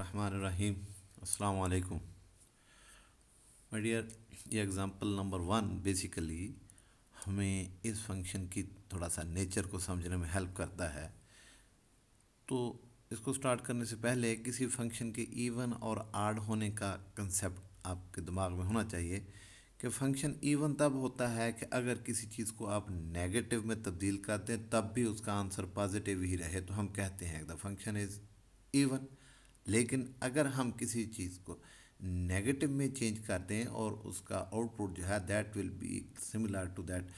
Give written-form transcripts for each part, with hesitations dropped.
बिस्मिल्लाहिर्रहमानिर्रहीम। अस्सलाम वालेकुम माय डियर। ये एग्ज़ाम्पल नंबर 1 बेसिकली हमें इस फंक्शन की थोड़ा सा नेचर को समझने में हेल्प करता है। तो इसको स्टार्ट करने से पहले किसी फंक्शन के इवन और आड होने का कंसेप्ट आपके दिमाग में होना चाहिए कि फंक्शन इवन तब होता है कि अगर किसी चीज़ को आप नेगेटिव में तब्दील कर दें तब भी उसका आंसर पॉजिटिव ही रहे तो हम कहते हैं द फंक्शन इज़ इवन। लेकिन अगर हम किसी चीज़ को नेगेटिव में चेंज कर दें और उसका आउटपुट जो है that will be similar to that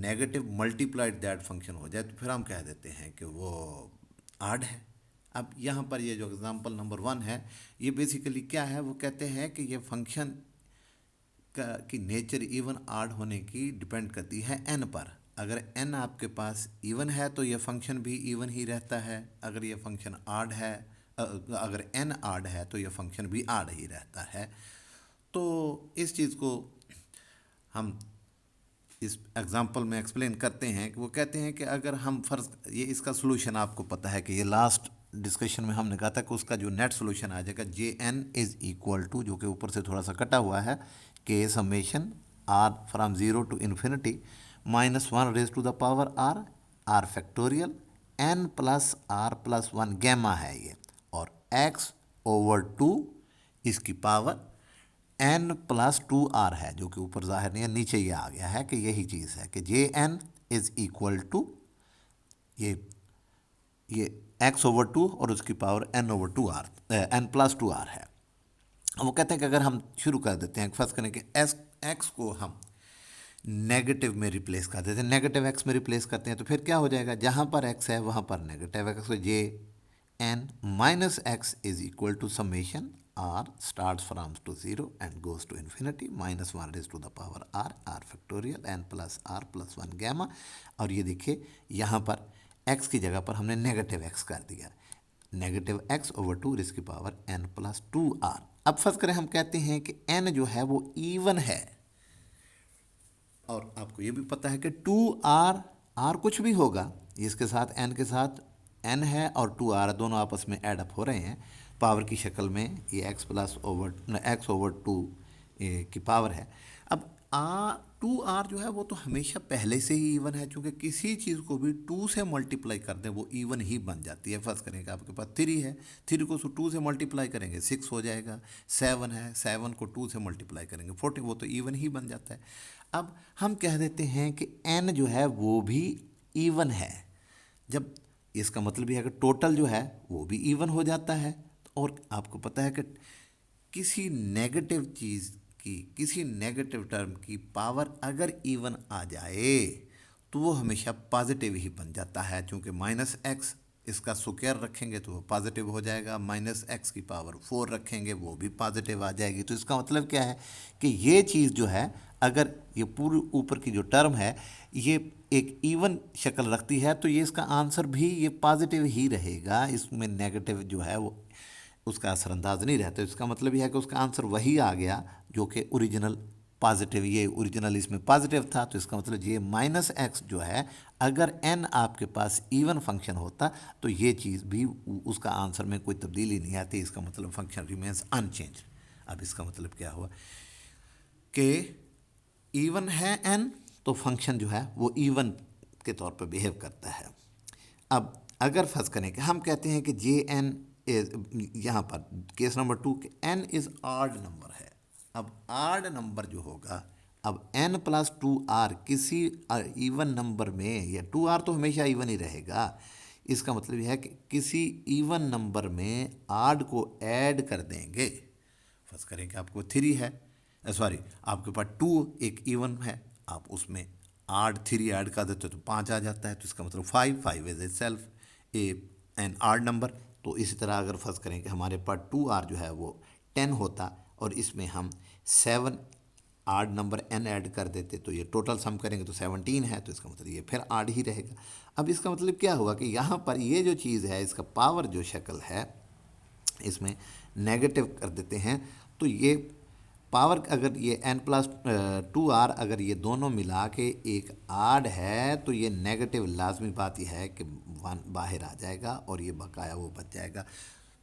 negative multiplied that function हो जाए तो फिर हम कह देते हैं कि वो आड है। अब यहाँ पर ये जो एग्ज़ाम्पल नंबर 1 है ये बेसिकली क्या है, वो कहते हैं कि ये फंक्शन की नेचर इवन आड होने की डिपेंड करती है एन पर। अगर एन आपके पास इवन है तो ये फंक्शन भी इवन ही रहता है। अगर ये फंक्शन आड है अगर एन आड है तो ये फंक्शन भी आड ही रहता है। तो इस चीज़ को हम इस एग्जांपल में एक्सप्लेन करते हैं कि वो कहते हैं कि अगर हम फर्ज ये इसका सोल्यूशन आपको पता है कि ये लास्ट डिस्कशन में हमने कहा था कि उसका जो नेट सोल्यूशन आ जाएगा J N is equal to, जो कि ऊपर से थोड़ा सा कटा हुआ है, के summation R from zero to infinity -1 raise to the power R R factorial N plus one gamma है ये, और एक्स ओवर टू इसकी power N plus two R है, जो कि ऊपर जाहिर नहीं है, नीचे ये आ गया है कि यही चीज़ है कि J N is equal to ये ये एक्स ओवर टू और उसकी power N over two R N plus two R है। वो कहते हैं कि अगर हम शुरू कर देते हैं फर्स्ट करने के एक्स को हम नेगेटिव में रिप्लेस कर देते हैं, नेगेटिव एक्स में रिप्लेस करते हैं तो फिर क्या हो जाएगा, जहाँ पर एक्स है वहाँ पर नेगेटिव एक्स, तो J N minus x is equal to summation R start from to zero and goes to infinity -1 raise to the power R R factorial N plus one gamma. और ये देखिए यहाँ पर x की जगह पर हमने नेगेटिव एक्स कर दिया, negative x over two raise की power N plus two r. अब फर्स्ट करें, हम कहते हैं कि एन जो है वो इवन है, और आपको ये भी पता है कि टू आर आर कुछ भी होगा, इसके साथ एन के साथ एन है और टू आर दोनों आपस में ऐड अप हो रहे हैं पावर की शक्ल में, ये एक्स ओवर टू की पावर है। अब टू आर जो है वो तो हमेशा पहले से ही इवन है, क्योंकि किसी चीज़ को भी टू से मल्टीप्लाई कर दें वो इवन ही बन जाती है। फर्स्ट करेंगे आपके पास थ्री है, थ्री को टू से मल्टीप्लाई करेंगे 6 हो जाएगा, सेवन है, सेवन को टू से मल्टीप्लाई करेंगे 14, वो तो इवन ही बन जाता है। अब हम कह देते हैं कि एन जो है वो भी इवन है, जब इसका मतलब यह है कि टोटल जो है वो भी इवन हो जाता है। और आपको पता है कि किसी नेगेटिव चीज़ की, किसी नेगेटिव टर्म की पावर अगर इवन आ जाए तो वो हमेशा पॉजिटिव ही बन जाता है, क्योंकि माइनस एक्स इसका स्क्वायर रखेंगे तो वो पॉजिटिव हो जाएगा, माइनस एक्स की पावर 4 रखेंगे वो भी पॉजिटिव आ जाएगी। तो इसका मतलब क्या है कि ये चीज़ जो है, अगर ये पूरी ऊपर की जो टर्म है ये एक इवन शक्ल रखती है तो ये इसका आंसर भी ये पॉजिटिव ही रहेगा, इसमें नेगेटिव जो है वो उसका असरअंदाज नहीं रहता। इसका मतलब यह है कि उसका आंसर वही आ गया जो कि ओरिजिनल पॉजिटिव, ये ओरिजिनल इसमें पॉजिटिव था, तो इसका मतलब ये माइनस एक्स जो है, अगर एन आपके पास इवन फंक्शन होता तो ये चीज़ भी उसका आंसर में कोई तब्दीली नहीं आती, इसका मतलब फंक्शन रिमेंस अनचेंज। अब इसका मतलब क्या हुआ कि इवन है एन तो फंक्शन जो है वो इवन के तौर पर बिहेव करता है। अब अगर फर्ज करें कि हम कहते हैं कि जे एन यहाँ पर केस नंबर 2 के एन इज़ आड नंबर है। अब आड नंबर जो होगा, अब एन प्लस टू आर किसी इवन नंबर में, या टू आर तो हमेशा इवन ही रहेगा, इसका मतलब यह है कि किसी इवन नंबर में आड को ऐड कर देंगे। फर्ज करें कि आपको थ्री है, सॉरी आपके पास टू एक इवन है, आप उसमें आड थ्री ऐड कर देते हो तो 5 आ जाता है, तो इसका मतलब five is itself a an odd number. तो इसी तरह अगर फर्ज करें कि हमारे पास टू आर जो है वो 10 होता और इसमें हम 7 आड नंबर एन ऐड कर देते तो ये टोटल सम करेंगे तो 17 है, तो इसका मतलब ये फिर आड ही रहेगा। अब इसका मतलब क्या हुआ कि यहाँ पर ये जो चीज़ है, इसका पावर जो शक्ल है इसमें नेगेटिव कर देते हैं, तो ये पावर अगर ये एन प्लस टू आर अगर ये दोनों मिला के एक आड है तो ये नेगेटिव लाजमी बात यह है कि वन बाहर आ जाएगा और ये बकाया वो बच जाएगा।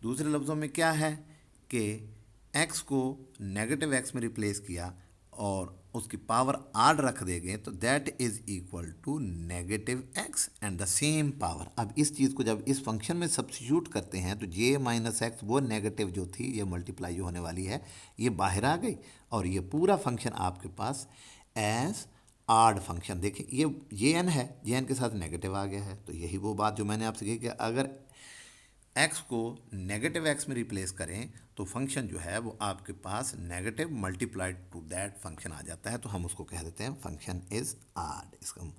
दूसरे लफ्ज़ों में क्या है कि x को नेगेटिव x में रिप्लेस किया और उसकी पावर आड रख देंगे तो that is equal to negative x and the same power. अब इस चीज़ को जब इस फंक्शन में सब्स्टिट्यूट करते हैं तो j माइनस एक्स वो नेगेटिव जो थी ये मल्टीप्लाई जो होने वाली है ये बाहर आ गई और ये पूरा फंक्शन आपके पास एज आड फंक्शन। देखिए ये जे एन है, जे एन के साथ नेगेटिव आ गया है तो यही वो बात जो मैंने आपसे कही कि अगर x को नेगेटिव x में रिप्लेस करें तो फंक्शन जो है वो आपके पास negative multiplied to that function आ जाता है, तो हम उसको कह देते हैं फंक्शन इज़ आड। इसका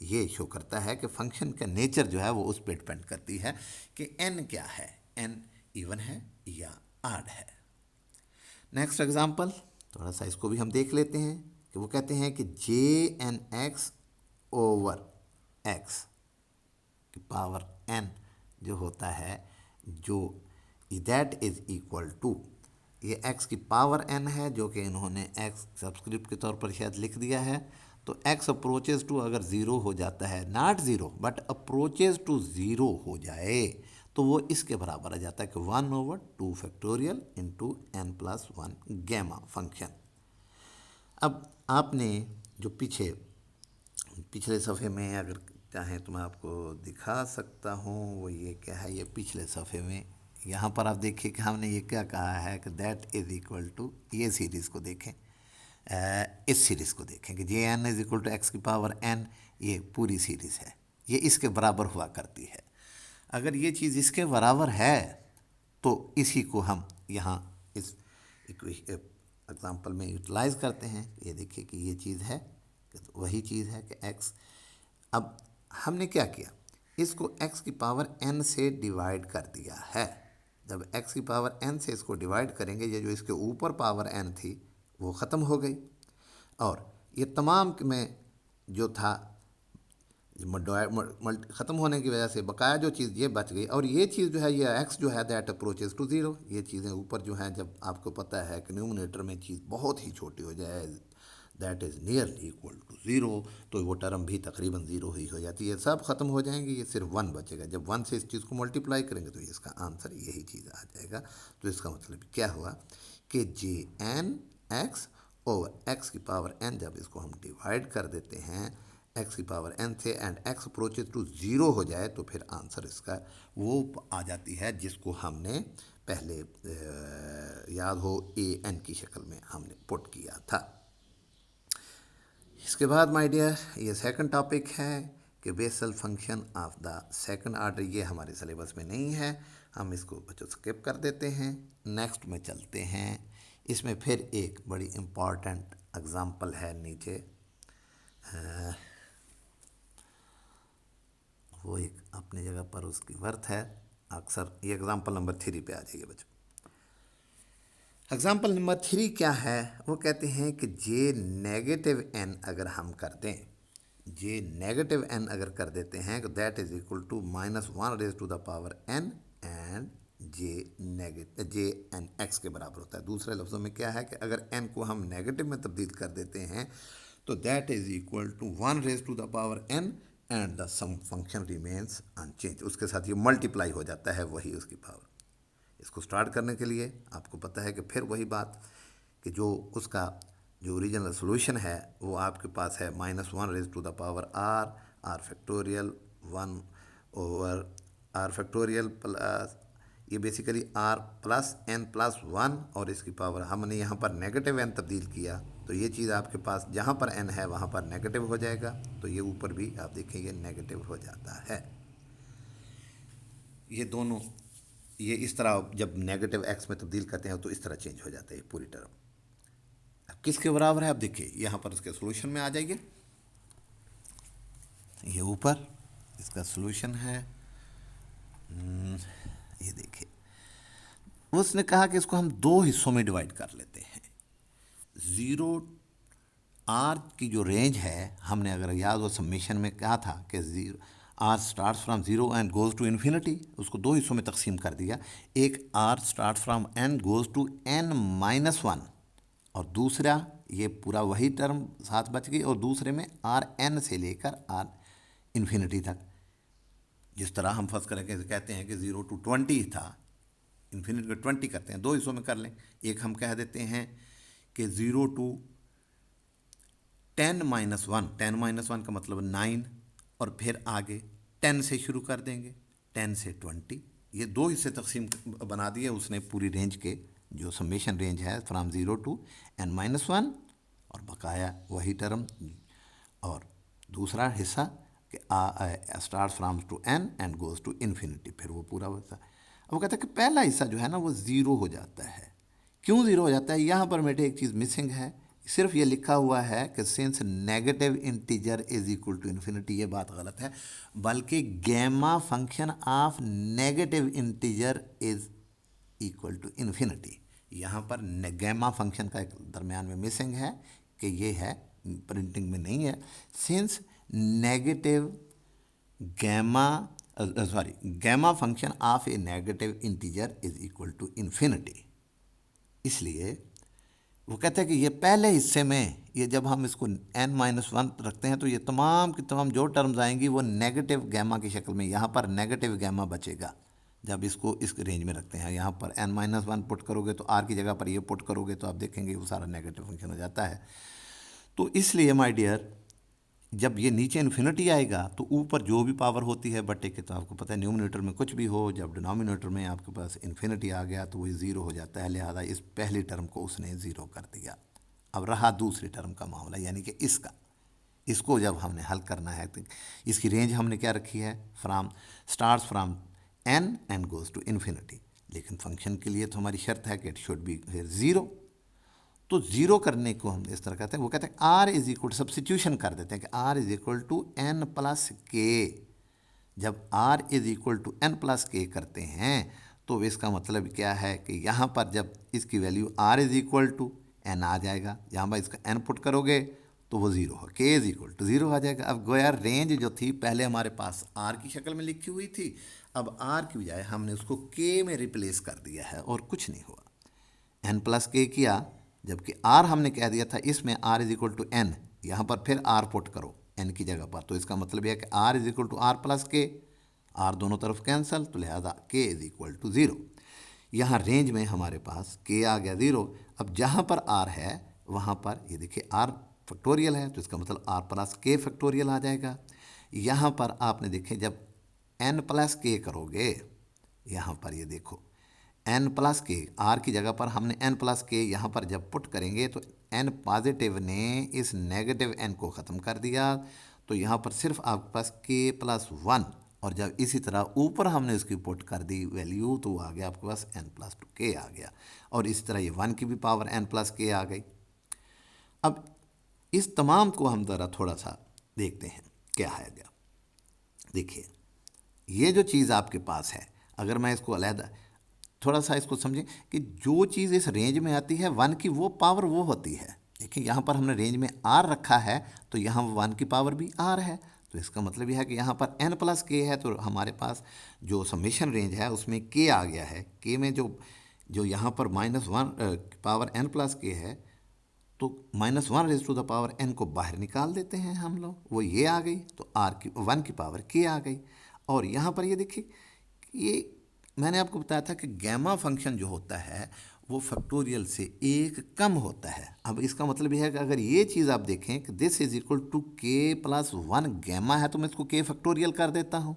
ये शो करता है कि फंक्शन का नेचर जो है वो उस पर डिपेंड करती है कि n क्या है, n इवन है या आड है। नेक्स्ट एग्जांपल थोड़ा सा इसको भी हम देख लेते हैं कि वो कहते हैं कि J n x over x की पावर n जो होता है जो दैट इज़ इक्वल टू, ये x की पावर n है जो कि इन्होंने x सब्सक्रिप्ट के तौर पर शायद लिख दिया है, तो x अप्रोचेज टू अगर ज़ीरो हो जाता है, not zero but approaches to zero हो जाए तो वो इसके बराबर आ जाता है कि 1/2 into n plus one gamma function. अब आपने जो पिछले सफ़े में अगर चाहें तो मैं आपको दिखा सकता हूँ, वो ये क्या है, ये पिछले सफ़े में यहाँ पर आप देखिए कि हमने ये क्या कहा है कि दैट इज़ इक्वल टू, ये सीरीज़ को देखें, इस सीरीज़ को देखें कि J N is equal to x की पावर एन, ये पूरी सीरीज़ है, ये इसके बराबर हुआ करती है। अगर ये चीज़ इसके बराबर है तो इसी को हम यहाँ इस एग्जाम्पल में यूटिलाइज़ करते हैं। ये देखिए कि ये चीज़ है, वही चीज़ है कि x, अब हमने क्या किया, इसको x की पावर n से डिवाइड कर दिया है। जब x की पावर n से इसको डिवाइड करेंगे, ये जो इसके ऊपर पावर n थी वो ख़त्म हो गई और ये तमाम में जो था ख़त्म होने की वजह से बकाया जो चीज़ ये बच गई, और ये चीज़ जो है ये x जो है दैट अप्रोचेज टू ज़ीरो। ये चीज़ें ऊपर जो हैं, जब आपको पता है कि न्यूमरेटर में चीज़ बहुत ही छोटी हो जाए, that is nearly equal to zero, तो वो टर्म भी तकरीबन ज़ीरो ही हो जाती है, सब ख़त्म हो जाएंगे, ये सिर्फ वन बचेगा। जब वन से इस चीज़ को मल्टीप्लाई करेंगे तो इसका आंसर यही चीज़ आ जाएगा। तो इसका मतलब क्या हुआ कि J n x over x की पावर एन, जब इसको हम डिवाइड कर देते हैं एक्स की पावर एन से and x approaches to zero हो जाए तो फिर आंसर इसका वो आ जाती है जिसको हमने पहले याद हो ए एन की शक्ल में हमने पुट किया था। इसके बाद माय डियर ये सेकंड टॉपिक है कि Bessel function of the second order, ये हमारे सिलेबस में नहीं है, हम इसको बच्चों स्किप कर देते हैं। नेक्स्ट में चलते हैं, इसमें फिर एक बड़ी इम्पॉर्टेंट एग्जांपल है नीचे, वो एक अपनी जगह पर उसकी वर्थ है, अक्सर ये एग्जांपल नंबर 3 पे आ जाइए बच्चों। एग्जाम्पल नंबर 3 क्या है, वो कहते हैं कि जे नेगेटिव एन अगर हम कर दें, जे नेगेटिव एन अगर कर देते हैं तो that is equal to -1 raise to the power n and J n x के बराबर होता है। दूसरे लफ्ज़ों में क्या है कि अगर एन को हम नेगेटिव में तब्दील कर देते हैं तो that is equal to 1 raise to the power n and the sum function remains unchange, उसके साथ ये मल्टीप्लाई हो जाता है वही उसकी पावर। इसको स्टार्ट करने के लिए आपको पता है कि फिर वही बात कि जो उसका जो ओरिजिनल सोल्यूशन है वो आपके पास है -1 raise to the power r factorial 1 over r factorial plus, ये basically r plus n plus 1 और इसकी पावर हमने यहाँ पर नेगेटिव एन तब्दील किया तो ये चीज़ आपके पास जहाँ पर एन है वहाँ पर नेगेटिव हो जाएगा, तो ये ऊपर भी आप देखेंगे नेगेटिव हो जाता है। ये दोनों ये इस तरह जब नेगेटिव एक्स में तब्दील करते हैं तो इस तरह चेंज हो जाता है पूरी टर्म। अब किसके बराबर है, अब देखिए यहाँ पर उसके सोल्यूशन में आ जाइए, ये ऊपर इसका सोल्यूशन है, ये देखिए उसने कहा कि इसको हम दो हिस्सों में डिवाइड कर लेते हैं। ज़ीरो आर की जो रेंज है, हमने अगर याद हो सबमिशन में कहा था कि zero r start from zero and goes to infinity, उसको दो हिस्सों में तकसीम कर दिया। एक r start from n goes to n-1 और दूसरा ये पूरा वही टर्म साथ बच गई, और दूसरे में आर एन से लेकर आर इन्फिनिटी तक। जिस तरह हम फर्स्ट करके कहते हैं कि 0 to 20 था, इन्फिनिटी को 20 करते हैं, 2 हिस्सों में कर लें। एक हम कह देते हैं कि 0 to 10-1, 10-1 का मतलब 9, और फिर आगे 10 से शुरू कर देंगे, 10 से 20। ये 2 हिस्से तकसीम बना दिए उसने पूरी रेंज के, जो समेशन रेंज है फ्राम 0 to n-1, और बकाया वही टर्म, और दूसरा हिस्सा कि start from two n and goes to infinity, फिर वो पूरा होता है। अब वो कहता है कि पहला हिस्सा जो है ना वो ज़ीरो हो जाता है। क्यों ज़ीरो हो जाता है? यहाँ पर मेरे एक चीज़ मिसिंग है, सिर्फ ये लिखा हुआ है कि since negative integer is equal to infinity, ये बात गलत है, बल्कि gamma function of negative integer is equal to infinity. यहाँ पर गैमा फंक्शन का एक दरमियान में मिसिंग है कि ये है, प्रिंटिंग में नहीं है। Since negative gamma gamma function of a negative integer is equal to infinity, इसलिए वो कहते हैं कि ये पहले हिस्से में, ये जब हम इसको n-1 रखते हैं तो ये तमाम की तमाम जो टर्म्स आएंगी वो नेगेटिव गैमा की शक्ल में, यहाँ पर नेगेटिव गैमा बचेगा जब इसको इस रेंज में रखते हैं। यहाँ पर n-1 पुट करोगे तो r की जगह पर ये पुट करोगे तो आप देखेंगे वो सारा नेगेटिव फंक्शन हो जाता है। तो इसलिए माय डियर, जब ये नीचे इन्फिनिटी आएगा तो ऊपर जो भी पावर होती है बटे के, तो आपको पता है न्यूमिनेटर में कुछ भी हो, जब डिनोमिनेटर में आपके पास इन्फिनिटी आ गया तो वो ज़ीरो हो जाता है। लिहाजा इस पहली टर्म को उसने ज़ीरो कर दिया। अब रहा दूसरी टर्म का मामला, यानी कि इसको जब हमने हल करना है तो इसकी रेंज हमने क्या रखी है, starts from n and goes to infinity. लेकिन फंक्शन के लिए तो हमारी शर्त है कि इट शुड बी फिर ज़ीरो। तो ज़ीरो करने को हम इस तरह कहते हैं, वो कहते हैं आर इज इक्वल, सब्सिट्यूशन कर देते हैं कि r is equal to n plus k. जब r is equal to n plus k करते हैं तो इसका मतलब क्या है कि यहाँ पर जब इसकी value R is equal to N आ जाएगा, जहाँ पर इसका एन पुट करोगे तो वो ज़ीरो हो, के इज इक्वल टू ज़ीरो आ जाएगा। अब गोया रेंज जो थी पहले हमारे पास आर की शक्ल में लिखी हुई थी, अब आर की बजाय हमने उसको के में रिप्लेस कर दिया है और कुछ नहीं हुआ। एन प्लस के किया, जबकि आर हमने कह दिया था इसमें r is equal to n, यहाँ पर फिर आर पुट करो एन की जगह पर, तो इसका मतलब यह है कि r is equal to r plus k, r दोनों तरफ कैंसल, तो लिहाजा k is equal to zero. यहाँ रेंज में हमारे पास के आ गया ज़ीरो। अब जहाँ पर आर है वहाँ पर ये देखिए आर फैक्टोरियल है, तो इसका मतलब आर प्लस के फैक्टोरियल आ जाएगा। यहाँ पर आपने देखें जब एन प्लस के करोगे, यहाँ पर ये देखो एन प्लस के, आर की जगह पर हमने एन प्लस के यहाँ पर जब पुट करेंगे तो एन पॉजिटिव ने इस नेगेटिव एन को ख़त्म कर दिया, तो यहाँ पर सिर्फ आपके पास के प्लस वन, और जब इसी तरह ऊपर हमने उसकी पुट कर दी वैल्यू तो आ गया आपके पास एन प्लस टू के आ गया, और इसी तरह ये वन की भी पावर एन प्लस के आ गई। अब इस तमाम को हम ज़रा थोड़ा सा देखते हैं क्या है। देखिए ये जो चीज़ आपके पास है, अगर मैं इसको अलहदा थोड़ा सा इसको समझें कि जो चीज़ इस रेंज में आती है वन की वो पावर वो होती है। देखिए यहाँ पर हमने रेंज में आर रखा है तो यहाँ वन की पावर भी आर है, तो इसका मतलब यह है कि यहाँ पर एन प्लस के है, तो हमारे पास जो समेशन रेंज है उसमें के आ गया है। के में जो जो यहाँ पर -1 पावर एन प्लस के है, तो -1 raise to the power n को बाहर निकाल देते हैं हम लोग, वो ये आ गई, तो आर की वन की पावर के आ गई। और यहाँ पर ये देखिए, ये मैंने आपको बताया था कि गैमा फंक्शन जो होता है वो फैक्टोरियल से एक कम होता है। अब इसका मतलब यह है कि अगर ये चीज़ आप देखें कि दिस इज इक्वल टू के प्लस वन गैमा है, तो मैं इसको के फैक्टोरियल कर देता हूँ,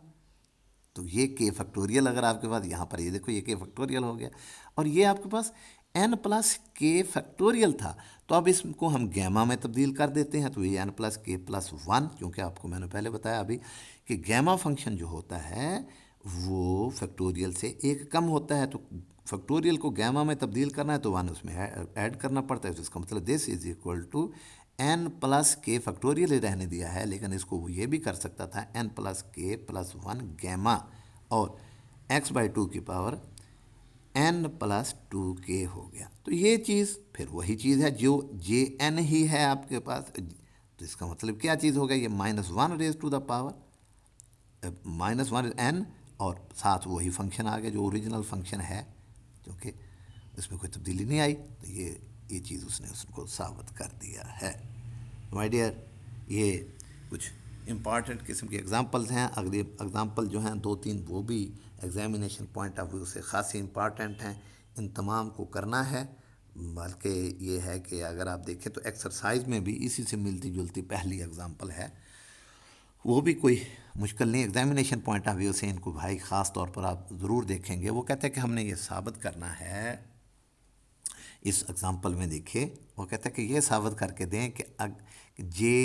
तो ये के फैक्टोरियल अगर आपके पास यहाँ पर ये देखो ये के फैक्टोरियल हो गया, और ये आपके पास एन प्लस के फैक्टोरियल था, तो अब इसको हम गैमा में तब्दील कर देते हैं, तो ये एन प्लस के प्लस वन, क्योंकि आपको मैंने पहले बताया अभी कि गैमा फंक्शन जो होता है वो फैक्टोरियल से एक कम होता है, तो फैक्टोरियल को गैमा में तब्दील करना है तो वन उसमें ऐड करना पड़ता है, तो इसका मतलब this is equal to n plus k factorial ही रहने दिया है, लेकिन इसको वो ये भी कर सकता था एन प्लस के प्लस वन गैमा, और x/2 की पावर n प्लस टू के हो गया। तो ये चीज़ फिर वही चीज़ है जो जे एन ही है आपके पास, तो इसका मतलब क्या चीज़ हो गया, ये -1 raise to the power -1 n, और साथ वही फंक्शन आ गया जो ओरिजिनल फंक्शन है, क्योंकि इसमें कोई तब्दीली नहीं आई, तो ये चीज़ उसने उसको साबित कर दिया है। माय डियर, ये कुछ इम्पॉर्टेंट किस्म के एग्ज़ाम्पल्स हैं। अगले एग्ज़ाम्पल जो हैं 2-3 वो भी एग्ज़ामिनेशन पॉइंट ऑफ व्यू से ख़ासी इम्पॉर्टेंट हैं, इन तमाम को करना है। बल्कि ये है कि अगर आप देखें तो एक्सरसाइज में भी इसी से मिलती जुलती पहली एग्ज़ाम्पल है, वो भी कोई मुश्किल नहीं। एग्ज़ामिनेशन पॉइंट ऑफ व्यू से इनको भाई ख़ास तौर पर आप ज़रूर देखेंगे। वो कहते हैं कि हमने ये साबित करना है, इस एग्ज़ाम्पल में देखिए वो कहता है कि ये साबित करके दें कि जे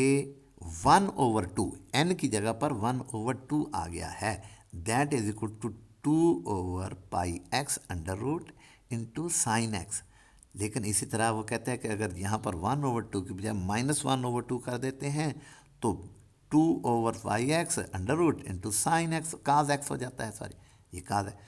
1/2 n की जगह पर 1/2 आ गया है, that is equal to 2/πx under root into sine x. लेकिन इसी तरह वो कहता है कि अगर यहाँ पर 1/2 की बजाय -1/2 कर देते हैं तो 2/πx under root into sine x cos x हो जाता है। सॉरी, ये काज है।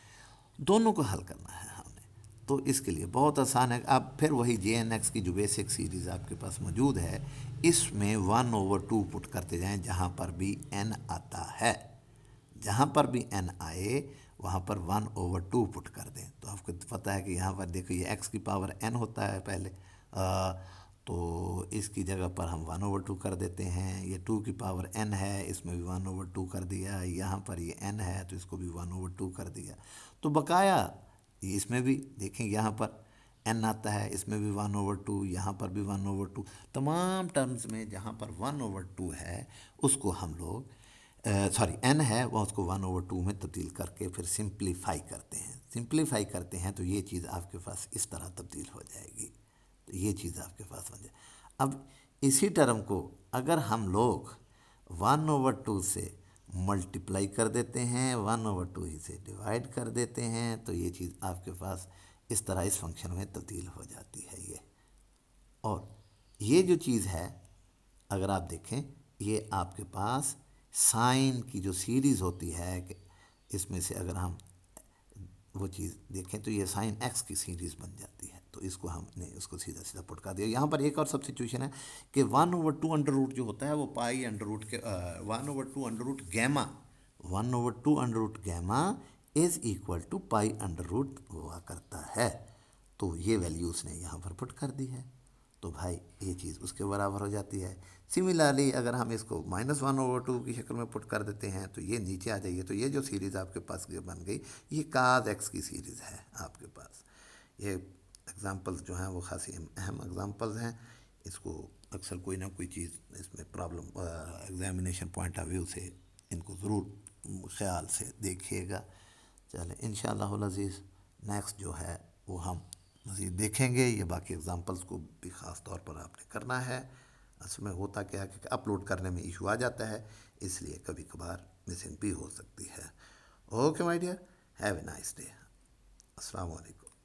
दोनों को हल करना है हमने, तो इसके लिए बहुत आसान है। अब फिर वही जे एन एक्स की जो बेसिक सीरीज़ आपके पास मौजूद है, इसमें 1/2 पुट करते जाएं जहाँ पर भी n आता है। जहाँ पर भी n आए वहाँ पर 1/2 पुट कर दें। तो आपको पता है कि यहाँ पर देखो ये x की पावर n होता है पहले, तो इसकी जगह पर हम 1/2 कर देते हैं। ये 2 की पावर n है, इसमें भी 1/2 कर दिया। यहाँ पर ये n है तो इसको भी 1/2 कर दिया। तो बकाया इसमें भी देखें, यहाँ पर n आता है, इसमें भी 1/2, यहाँ पर भी 1/2। तमाम टर्म्स में जहाँ पर 1/2 है उसको हम लोग सॉरी n है वह उसको 1/2 में तब्दील करके फिर सिंप्लीफाई करते हैं। सिंप्लीफाई करते हैं तो ये चीज़ आपके पास इस तरह तब्दील हो जाएगी। तो ये चीज़ आपके पास बन जाए। अब इसी टर्म को अगर हम लोग 1/2 से मल्टीप्लाई कर देते हैं, 1/2 ही से डिवाइड कर देते हैं, तो ये चीज़ आपके पास इस तरह इस फंक्शन में तब्दील हो जाती है ये। और ये जो चीज़ है अगर आप देखें, ये आपके पास साइन की जो सीरीज़ होती है कि इसमें से अगर हम वो चीज़ देखें तो ये साइन एक्स की सीरीज़ बन जाती है। तो इसको हमने उसको सीधा सीधा पुट कर दिया। यहाँ पर एक और सब्स्टिट्यूशन है कि 1/2 अंडर रूट जो होता है वो पाई अंडर रूट के 1/2 under root gamma 1/2 under root gamma is equal to pi under root हुआ करता है। तो ये वैल्यू उसने यहाँ पर पुट कर दी है, तो भाई ये चीज़ उसके बराबर हो जाती है। सिमिलरली अगर हम इसको -1/2 की शक्ल में पुट कर देते हैं तो ये नीचे आ जाइए, तो ये जो सीरीज़ आपके पास ये बन गई, ये काज एक्स की सीरीज़ है आपके पास। ये एग्ज़ाम्पल्स जो हैं वो खासी अहम एग्ज़ाम्पल्स हैं। इसको अक्सर कोई ना कोई चीज़ इसमें problem examination point of view से इनको ज़रूर ख्याल से देखिएगा। चलें इंशाअल्लाह अज़ीज़ नेक्स्ट जो है वो हम मज़ीद देखेंगे। ये बाकी एग्ज़ाम्पल्स को भी ख़ास तौर पर आपने करना है। असल में होता क्या है कि अपलोड करने में इशू आ जाता है, इसलिए कभी कभार मिसिंग भी हो सकती है। Okay my dear, have a nice day. अस्सलाम वालेकुम।